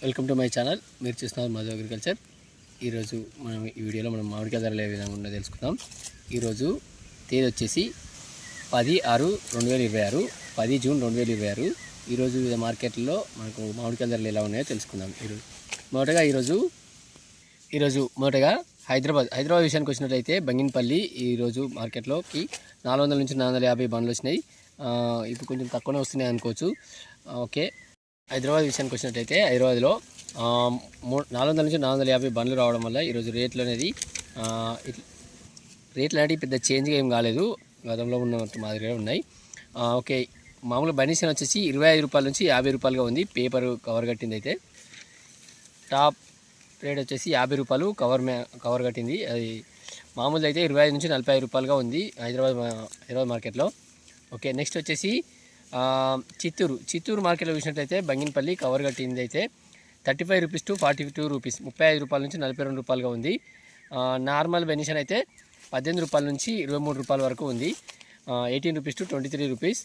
Welcome to my channel. మీరు చూస్తున్నారు Madhu agriculture. ఈరోజు మనం ఈ వీడియోలో మామిడికాయ ధరలు ఏ విధంగా ఉందో తెలుసుకుందాం. ఈరోజు తేదీ వచ్చేసి 10/6/2026, 10 జూన్ 2026. ఈరోజు వివిధ మార్కెట్లలో మనకు మామిడికాయ ధరలు ఎలా ఉన్నాయో తెలుసుకుందాం. మొదటగా హైదరాబాద్ విషయానికి వచ్చినట్లయితే బంగినపల్లి ఈరోజు మార్కెట్లోకి 400 నుంచి 450 బండ్లు వచ్చినాయి. ఇప్పుడు కొంచెం తక్కువనే వస్తున్నాయి అనుకోవచ్చు. ఓకే, హైదరాబాద్ విషయానికి వచ్చినట్టయితే హైదరాబాద్లో 400 నుంచి 450 బండ్లు రావడం వల్ల ఈరోజు రేట్లు అనేవి పెద్ద చేంజ్గా ఏం కాలేదు, గతంలో ఉన్న మాదిరిగా ఉన్నాయి. ఓకే, మామూలు బనీసన్ వచ్చేసి 25 రూపాయల నుంచి 50 రూపాయలుగా ఉంది. పేపర్ కవర్ కట్టింది అయితే టాప్ రేట్ వచ్చేసి 50 రూపాయలు కవర్ కట్టింది. అది మామూలు అయితే 25 నుంచి 45 రూపాయలుగా ఉంది హైదరాబాద్ మార్కెట్లో. ఓకే, నెక్స్ట్ వచ్చేసి చిత్తూరు మార్కెట్లో చూసినట్లయితే బంగినపల్లి కవర్ కట్టింది అయితే 35 రూపీస్ టు 42 రూపీస్, 35 రూపాయల నుంచి 42 రూపాయలుగా ఉంది. నార్మల్ బెనిషన్ అయితే 18 రూపాయల నుంచి 23 రూపాయల వరకు ఉంది. 18 రూపీస్ టు 23 రూపీస్.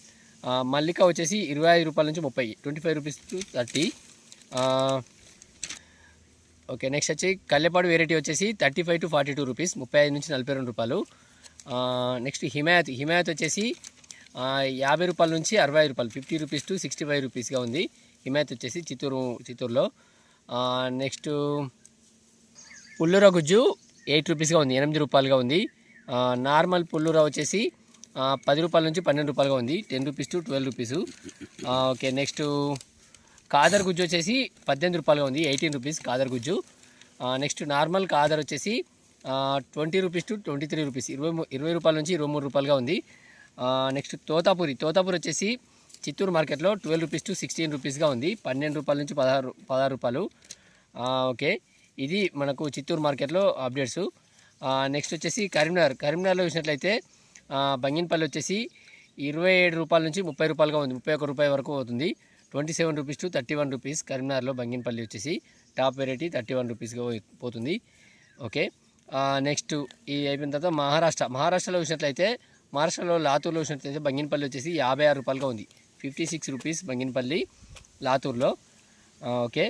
మల్లిక వచ్చేసి 25 రూపాయల నుంచి 30, 25 రూపీస్ టు 30. ఓకే, నెక్స్ట్ వచ్చి కల్లెపాడు వెరైటీ వచ్చేసి 35 టు 42 రూపీస్, 35 నుంచి 42 రూపాయలు. నెక్స్ట్ హిమాయత్ వచ్చేసి 50 రూపాయల నుంచి 65 రూపాయలు, 50 రూపీస్ టు 65 రూపీస్గా ఉంది. హిమాయత్ వచ్చేసి చిత్తూరులో. నెక్స్ట్ పుల్లూరా గుజ్జు 8 రూపీస్గా ఉంది, 8 రూపాయలుగా ఉంది. నార్మల్ పుల్లూరా వచ్చేసి 10 రూపాయల నుంచి 12 రూపాయలుగా ఉంది, 10 rupees to 12 rupees. Okay, next కాదర్ గుజ్జు వచ్చేసి 18 రూపాయలుగా ఉంది, 18 రూపీస్ కాదర్ గుజ్జు. నెక్స్ట్ నార్మల్ కాదర్ వచ్చేసి 20 రూపీస్ టు 23 రూపీస్, 20 రూపాయల నుంచి 23 రూపాయలుగా ఉంది. నెక్స్ట్ తోతాపూరి వచ్చేసి చిత్తూరు మార్కెట్లో 12 రూపీస్ టు 16 రూపీస్గా ఉంది, 12 రూపాయల నుంచి 16 రూపాయలు. ఓకే, ఇది మనకు చిత్తూరు మార్కెట్లో అప్డేట్స్. నెక్స్ట్ వచ్చేసి కరీంనగర్లో చూసినట్లయితే బంగినపల్లి వచ్చేసి 27 రూపాయల నుంచి 30 రూపాయలుగా ఉంది, 31 రూపాయల వరకు అవుతుంది, 27 రూపీస్ టు 31 రూపీస్. కరీంనగర్లో బంగినపల్లి వచ్చేసి టాప్ వెరైటీ 31 రూపీస్గా పోతుంది. ఓకే, నెక్స్ట్ ఈ అయిపోయిన తర్వాత మహారాష్ట్రలో చూసినట్లయితే లాతూర్లో చూసినట్లయితే బంగినపల్లి వచ్చేసి 56 రూపాయలుగా ఉంది, 56 రూపీస్ బంగినపల్లి లాతూర్లో. ఓకే,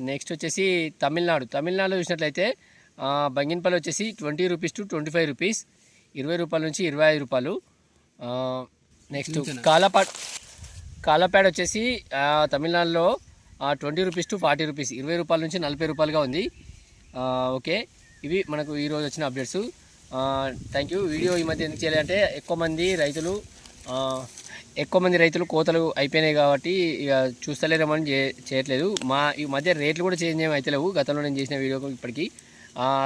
నెక్స్ట్ వచ్చేసి తమిళనాడులో చూసినట్లయితే బంగినపల్లి వచ్చేసి 20 రూపీస్ టు 25 రూపీస్, 20 రూపాయల నుంచి 25 రూపాయలు. నెక్స్ట్ కాలాపాడ్ వచ్చేసి తమిళనాడులో 20 రూపీస్ టు 40 రూపీస్, 20 రూపాయల నుంచి 40 రూపాయలుగా ఉంది. ఓకే, ఇవి మనకు ఈరోజు వచ్చిన అప్డేట్స్. Thank you. వీడియో ఈ మధ్య ఎందుకు చేయాలంటే ఎక్కువ మంది రైతులు కోతలు అయిపోయినాయి కాబట్టి ఇక చూస్తలేరేమని చేయట్లేదు. ఈ మధ్య రేట్లు కూడా చేంజ్ ఏమి అవుతలేవు. గతంలో నేను చేసిన వీడియో ఇప్పటికీ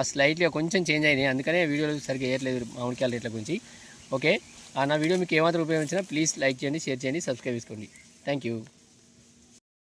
స్లైట్గా కొంచెం చేంజ్ అయినాయి, అందుకనే వీడియోలు సరిగ్గా వేయట్లేదు మామిడికాయల రేట్ల గురించి. ఓకే, నా వీడియో మీకు ఏమాత్రం ఉపయోగించినా ప్లీజ్ లైక్ చేయండి, షేర్ చేయండి, సబ్స్క్రైబ్ చేసుకోండి. Thank you.